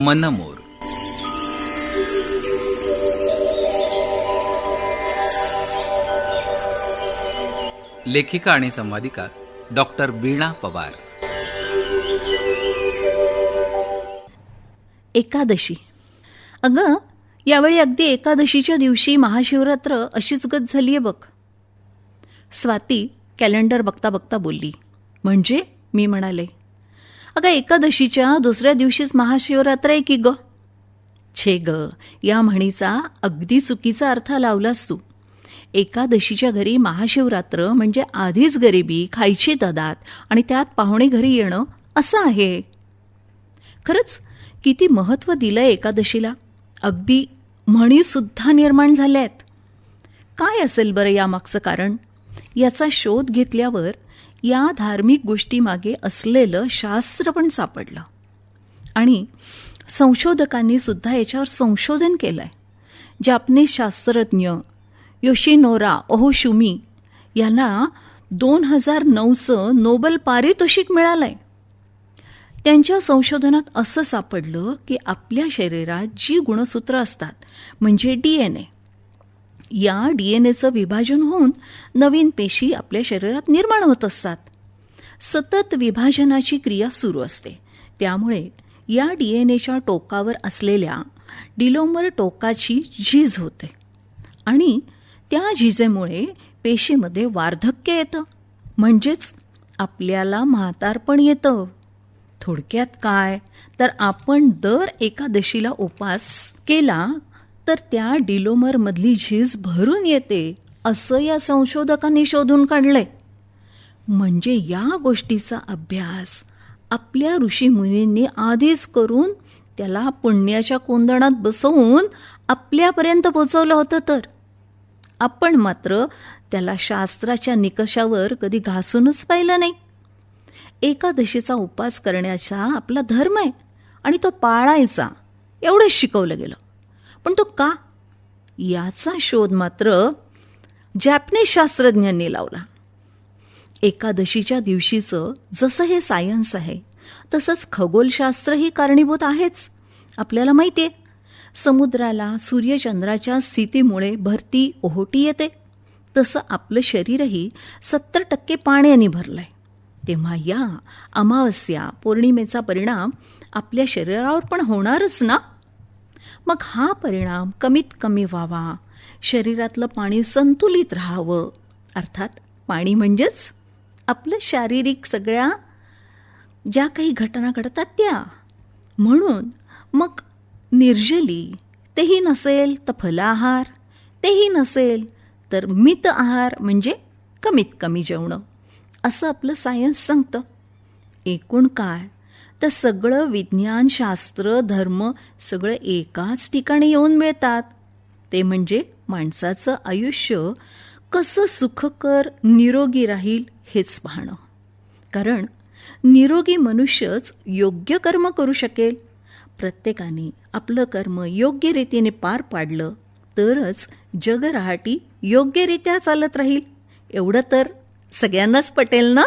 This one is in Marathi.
मनमोर. लेखिका आणि संवादिका डॉक्टर वीणा पवार. एकादशी. अगं, यावेळी अगदी एकादशीच्या दिवशी महाशिवरात्र अशीच गत झालीये बघ. स्वाती कॅलेंडर बघता बघता बोलली. म्हणजे? मी म्हणाले. अगं, एकादशीच्या दुसऱ्या दिवशीच महाशिवरात्र आहे की ग. छे ग, या म्हणीचा अगदी चुकीचा अर्थ लावलास तू. एकादशीच्या घरी महाशिवरात्र म्हणजे आधीच गरिबी, खायची ददात आणि त्यात पाहुणे घरी येणं असं आहे. खरंच किती महत्त्व दिलंय एकादशीला. अगदी म्हणीसुद्धा निर्माण झाल्या आहेत. काय असेल बरं यामागचं कारण? याचा शोध घेतल्यावर या धार्मिक गोष्टीमागे असलेलं शास्त्र पण सापडलं आणि संशोधकांनी सुद्धा याच्यावर संशोधन केलंय. जापनीज शास्त्रज्ञ योशिनोरा ओहोशुमी यांना 2009चं नोबेल पारितोषिक मिळालंय. त्यांच्या संशोधनात असं सापडलं की आपल्या शरीरात जी गुणसूत्र असतात म्हणजे DNA, या DNAचं विभाजन होऊन नवीन पेशी आपल्या शरीरात निर्माण होत असतात. सतत विभाजनाची क्रिया सुरू असते. त्यामुळे या DNAच्या टोकावर असलेल्या डिलोमर टोकाची झीज होते आणि त्या झीजेमुळे पेशीमध्ये वार्धक्य येतं, म्हणजेच आपल्याला म्हातारपण येतं. थोडक्यात काय तर आपण दर एकादशीला उपास केला तर त्या डिलोमरमधली झीज भरून येते, असं या संशोधकांनी शोधून काढलंय. म्हणजे या गोष्टीचा अभ्यास आपल्या ऋषीमुनींनी आधीच करून त्याला पुण्याच्या कोंदणात बसवून आपल्यापर्यंत पोचवलं होतं. तर आपण मात्र त्याला शास्त्राच्या निकषावर कधी घासूनच पाहिलं नाही. एकादशीचा उपास करण्याचा आपला धर्म आहे आणि तो पाळायचा एवढंच शिकवलं गेलं. पण तो का? याचा शोध मात्र जॅपनीज शास्त्रज्ञांनी लावला. एकादशीच्या दिवशीचं जसं हे सायन्स आहे तसंच खगोलशास्त्रही कारणीभूत आहेच. आपल्याला माहिती आहे, समुद्राला सूर्यचंद्राच्या स्थितीमुळे भरती ओहोटी येते. तसं आपलं शरीरही 70% पाण्याने भरलंय. तेव्हा या अमावस्या पौर्णिमेचा परिणाम आपल्या शरीरावर पण होणारच ना. मग हा परिणाम कमीत कमी व्हावा, शरीरातलं पाणी संतुलित राहावं, अर्थात पाणी म्हणजेच आपलं शारीरिक सगळ्या ज्या काही घटना घडतात त्या. म्हणून मग निर्जली, तेही नसेल तर फलाहार, तेही नसेल तर मित आहार म्हणजे कमीत कमी जेवणं, असं आपलं सायन्स सांगतं. एकूण काय तर सगळं विज्ञान, शास्त्र, धर्म सगळं एकाच ठिकाणी येऊन मिळतात. ते म्हणजे माणसाचं आयुष्य कसं सुखकर निरोगी राहील हेच पाहणं. कारण निरोगी मनुष्यच योग्य कर्म करू शकेल. प्रत्येकाने आपलं कर्म योग्य रीतीने पार पाडलं तरच जग रहाटी योग्यरित्या चालत राहील. एवढं तर सगळ्यांनाच पटेल ना.